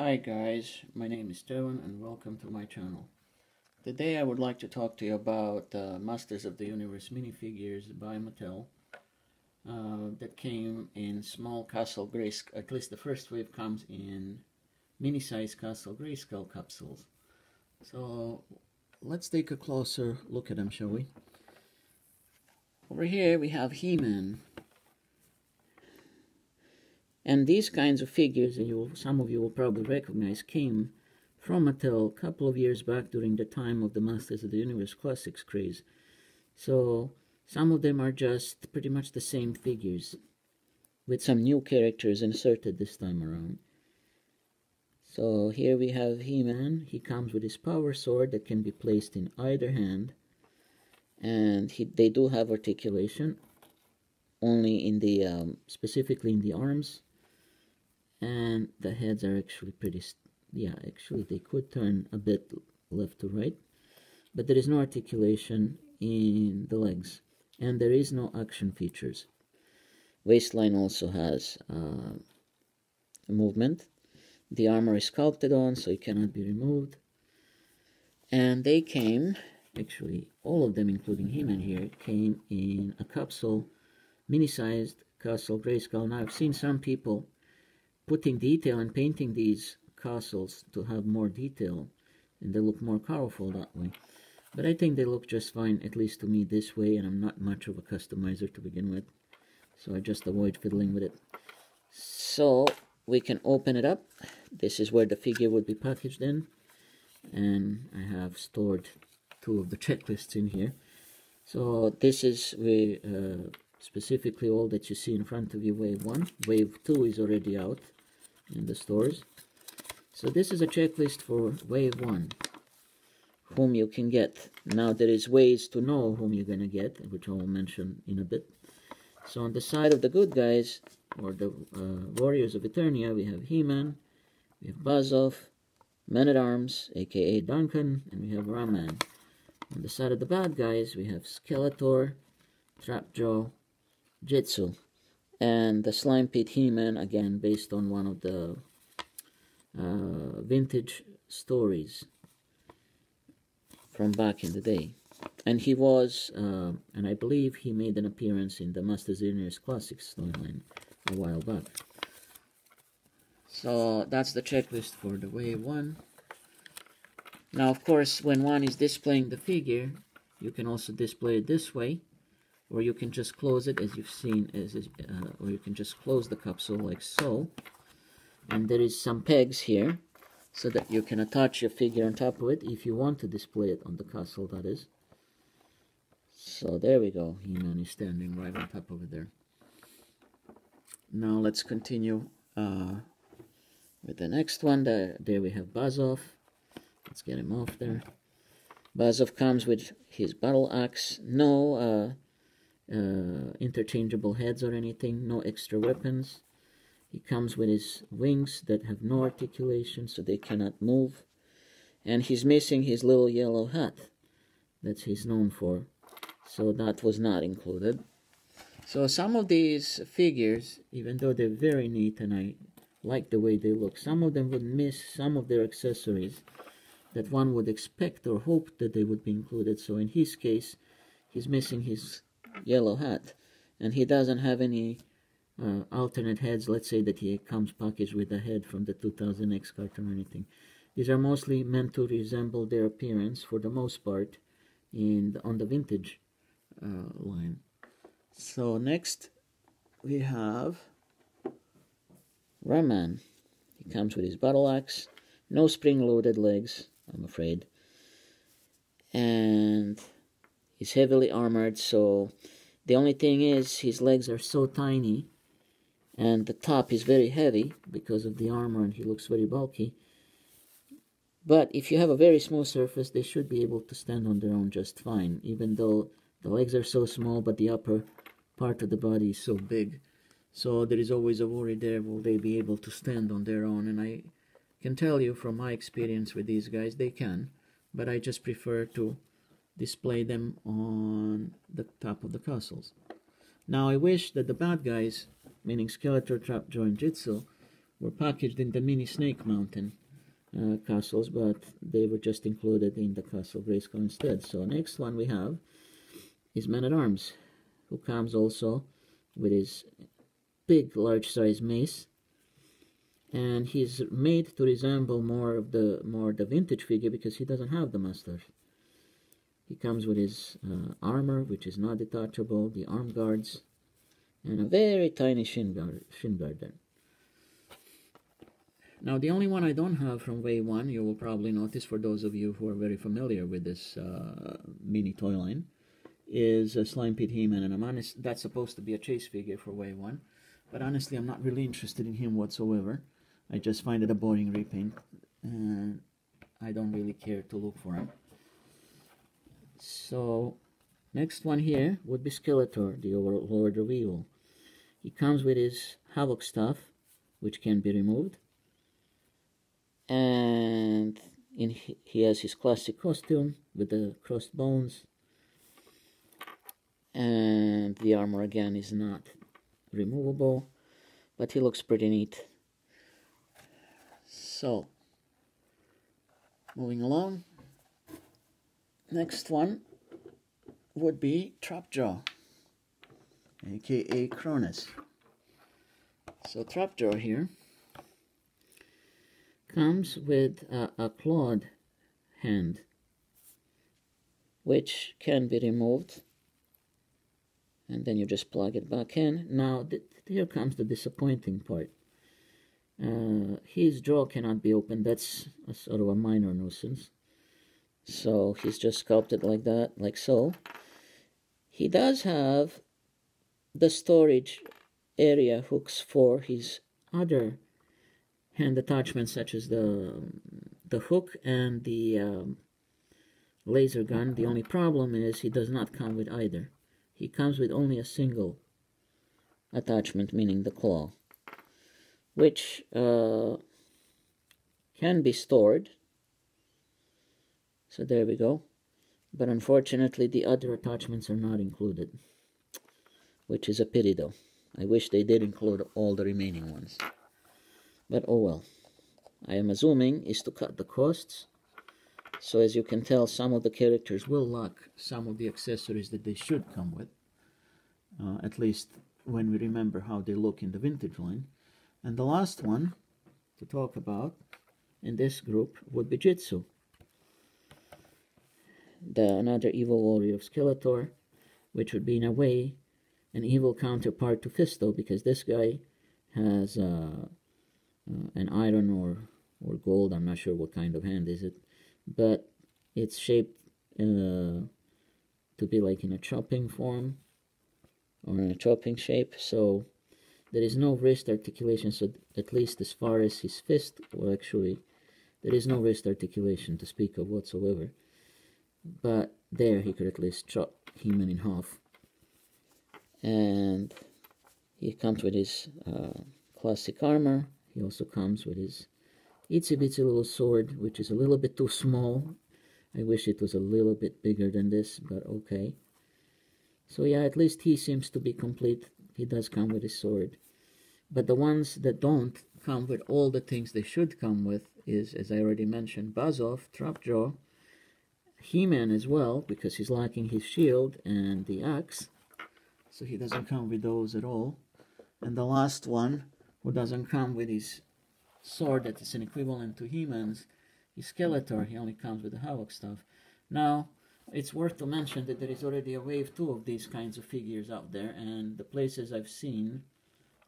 Hi guys, my name is Devon and welcome to my channel. Today I would like to talk to you about Masters of the Universe minifigures by Mattel that came in small Castle Grayskull. At least the first wave comes in mini-size Castle Grayskull capsules. So let's take a closer look at them, shall we? Over here we have Heman. And these kinds of figures, and some of you will probably recognize, came from Mattel a couple of years back during the time of the Masters of the Universe Classics craze. So some of them are just pretty much the same figures, with some new characters inserted this time around. So here we have Heman. He comes with his power sword that can be placed in either hand, and they do have articulation, only in the specifically in the arms. And the heads are actually pretty, actually they could turn a bit left to right, but there is no articulation in the legs, and there is no action features. Waistline also has movement. The armor is sculpted on, so it cannot be removed. And they came, actually all of them including Heman here, came in a capsule, mini-sized Castle Grayskull. Now I've seen some people putting detail and painting these castles to have more detail, and they look more colorful that way. But I think they look just fine, at least to me, this way, and I'm not much of a customizer to begin with, so I just avoid fiddling with it. So we can open it up. This is where the figure would be packaged in, and I have stored two of the checklists in here. So this is specifically all that you see in front of you, Wave 1. Wave 2 is already out in the stores. So this is a checklist for Wave 1, whom you can get. Now there is ways to know whom you're going to get, which I will mention in a bit. So on the side of the good guys, or the Warriors of Eternia, we have Heman, we have Bazoff, Man-at-Arms, aka Duncan, and we have Ramen. On the side of the bad guys, we have Skeletor, Trapjaw, Jitsu, and the Slime Pit Heman, again based on one of the vintage stories from back in the day. And he was, and I believe he made an appearance in the Masters of the Universe Classics storyline a while back. So that's the checklist for the Wave 1. Now of course when one is displaying the figure, you can also display it this way, or you can just close it, as you've seen, or you can just close the capsule like so. And there is some pegs here, so that you can attach your figure on top of it if you want to display it on the castle, that is. So there we go, Heman is standing right on top of it there. Now let's continue with the next one. There we have Bazoff. Let's get him off there. Bazoff comes with his battle axe. No interchangeable heads or anything, no extra weapons. He comes with his wings that have no articulation, so they cannot move, and he's missing his little yellow hat that he's known for, so that was not included. So some of these figures, even though they're very neat and I like the way they look, some of them would miss some of their accessories that one would expect or hope that they would be included. So in his case, he's missing his yellow hat, and he doesn't have any alternate heads. Let's say that he comes packaged with a head from the 2000X cartoon or anything. These are mostly meant to resemble their appearance for the most part on the vintage line. So next we have Ramen. He comes with his battle axe, no spring-loaded legs, I'm afraid, and he's heavily armored, so the only thing is his legs are so tiny and the top is very heavy because of the armor, and he looks very bulky. But if you have a very smooth surface, they should be able to stand on their own just fine, even though the legs are so small but the upper part of the body is so big. So there is always a worry there, will they be able to stand on their own? And I can tell you from my experience with these guys, they can, but I just prefer to display them on the top of the castles. Now I wish that the bad guys, meaning Skeletor, Trapjaw, and Jitsu, were packaged in the mini Snake Mountain castles, but they were just included in the Castle Grayskull instead. So next one we have is Man-at-Arms, who comes also with his big, large-size mace, and he's made to resemble more the vintage figure because he doesn't have the mustache. He comes with his armor, which is not detachable, the arm guards, and a very tiny shin guard there. Now, the only one I don't have from Wave 1, you will probably notice for those of you who are very familiar with this mini toy line, is Slime Pit Heman, and I'm honest, that's supposed to be a chase figure for Wave 1, but honestly, I'm not really interested in him whatsoever. I just find it a boring repaint, and I don't really care to look for him. So, next one here would be Skeletor, the Overlord of Evil. He comes with his Havoc Staff, which can be removed. And he has his classic costume with the crossed bones. And the armor again is not removable, but he looks pretty neat. So, moving along. Next one would be Trapjaw, aka Cronus. So Trapjaw here comes with a clawed hand, which can be removed, and then you just plug it back in. Now here comes the disappointing part. His jaw cannot be opened. That's a sort of a minor nuisance. So he's just sculpted like that, like so. He does have the storage area hooks for his other hand attachments, such as the hook and the laser gun. The only problem is he does not come with either. He comes with only a single attachment, meaning the claw, which can be stored. So there we go. But unfortunately, the other attachments are not included, which is a pity though. I wish they did include all the remaining ones. But oh well. I am assuming is to cut the costs. So as you can tell, some of the characters will lack some of the accessories that they should come with. At least when we remember how they look in the vintage line. And the last one to talk about in this group would be Jitsu, another evil warrior of Skeletor, which would be in a way an evil counterpart to Fisto, because this guy has an iron or gold, I'm not sure what kind of hand is it, but it's shaped to be like in a chopping form, or in a chopping shape, so there is no wrist articulation, so at least as far as his fist, well actually, there is no wrist articulation to speak of whatsoever. But there he could at least chop Heman in half. And he comes with his classic armor. He also comes with his itsy bitsy little sword, which is a little bit too small. I wish it was a little bit bigger than this, but okay. So yeah, at least he seems to be complete. He does come with his sword. But the ones that don't come with all the things they should come with is, as I already mentioned, Bazoff, Trapjaw, Heman as well, because he's lacking his shield and the axe. So he doesn't come with those at all. And the last one, who doesn't come with his sword that is an equivalent to Heman's, is Skeletor. He only comes with the Havoc stuff. Now, it's worth to mention that there is already a wave 2 of these kinds of figures out there, and the places I've seen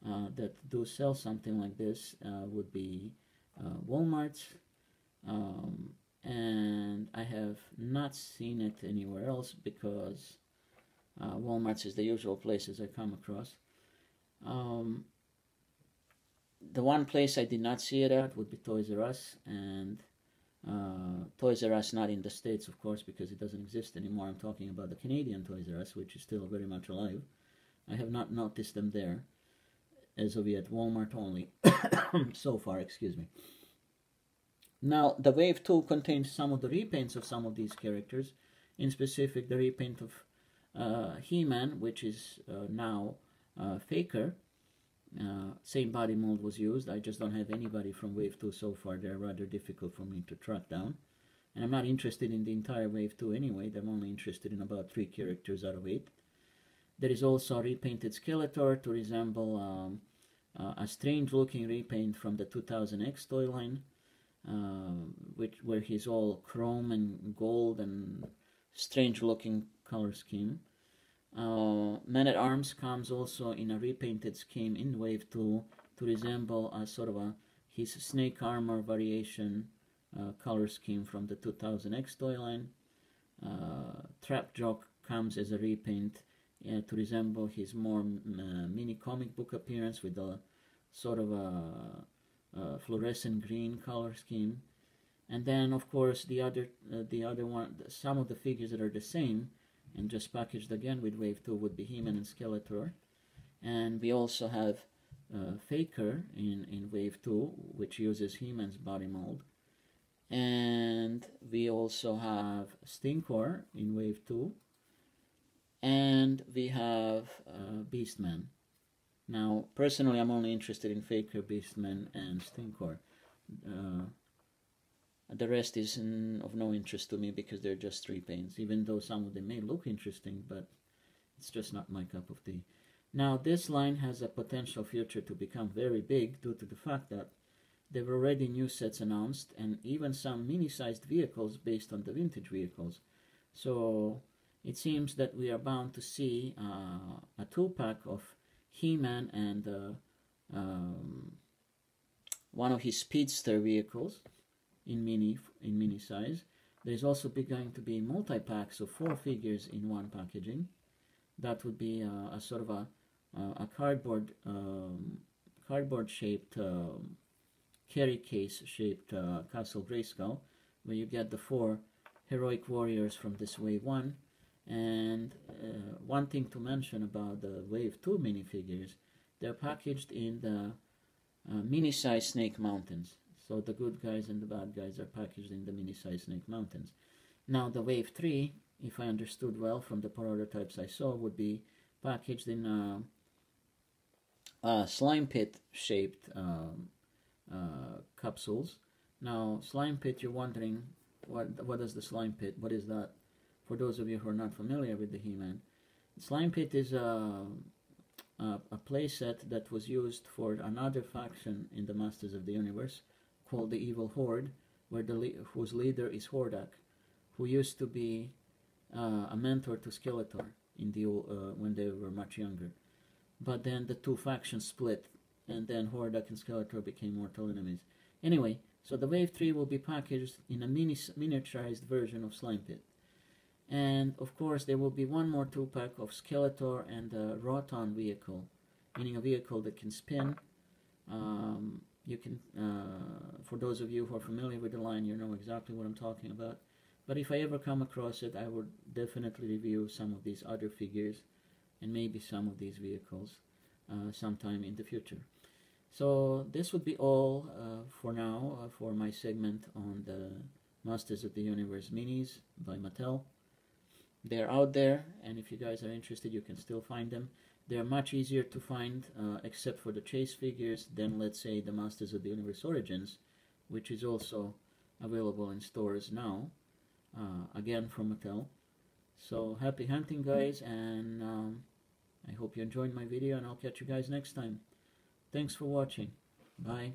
that do sell something like this would be Walmart, and I have not seen it anywhere else because Walmart is the usual places I come across. The one place I did not see it at would be Toys R Us, and Toys R Us not in the States, of course, because it doesn't exist anymore. I'm talking about the Canadian Toys R Us, which is still very much alive. I have not noticed them there as of yet. Walmart only so far, excuse me. Now, the Wave 2 contains some of the repaints of some of these characters, in specific the repaint of He-Man, which is now Faker, Same body mold was used. I just don't have anybody from Wave 2 so far. They're rather difficult for me to track down. And I'm not interested in the entire Wave 2 anyway. I'm only interested in about 3 characters out of 8. There is also a repainted Skeletor to resemble a strange looking repaint from the 2000X toy line, where he's all chrome and gold and strange looking color scheme. Man-at-Arms comes also in a repainted scheme in Wave 2 to resemble a sort of his snake armor variation color scheme from the 2000X toy line. Trapjaw comes as a repaint to resemble his more mini comic book appearance with a sort of a fluorescent green color scheme. And then of course the other one, some of the figures that are the same and just packaged again with Wave 2 would be Heman and Skeletor. And we also have Faker in Wave 2, which uses Heman's body mold. And we also have Stinkor in Wave 2. And we have Beastman. Now, personally, I'm only interested in Faker, Beastman, and Stinkor. The rest is of no interest to me because they're just repaints, even though some of them may look interesting, but it's just not my cup of tea. Now, this line has a potential future to become very big due to the fact that there were already new sets announced and even some mini-sized vehicles based on the vintage vehicles. So it seems that we are bound to see a 2-pack of He-Man and one of his speedster vehicles in mini size. There's also going to be multi-packs of 4 figures in one packaging. That would be a sort of a cardboard shaped carry case shaped Castle Grayskull, where you get the 4 heroic warriors from this Wave 1. And one thing to mention about the Wave 2 minifigures, they're packaged in the mini-size Snake Mountains. So the good guys and the bad guys are packaged in the mini-size Snake Mountains. Now the Wave 3, if I understood well from the prototypes I saw, would be packaged in slime pit shaped capsules. Now slime pit, you're wondering, what is the slime pit? What is that? For those of you who are not familiar with the He-Man, slime pit is a playset that was used for another faction in the Masters of the Universe called the Evil Horde, whose leader is Hordak, who used to be a mentor to Skeletor in the when they were much younger. But then the two factions split, and then Hordak and Skeletor became mortal enemies. Anyway, so the Wave 3 will be packaged in a miniaturized version of Slime Pit. And of course there will be one more 2-pack of Skeletor and a Roton vehicle, meaning a vehicle that can spin. You can, for those of you who are familiar with the line, you know exactly what I'm talking about. But if I ever come across it, I would definitely review some of these other figures and maybe some of these vehicles sometime in the future. So this would be all for now for my segment on the Masters of the Universe minis by Mattel. They're out there, and if you guys are interested, you can still find them. They're much easier to find, except for the chase figures, than, let's say, the Masters of the Universe Origins, which is also available in stores now, again from Mattel. So happy hunting, guys, and I hope you enjoyed my video, and I'll catch you guys next time. Thanks for watching. Bye.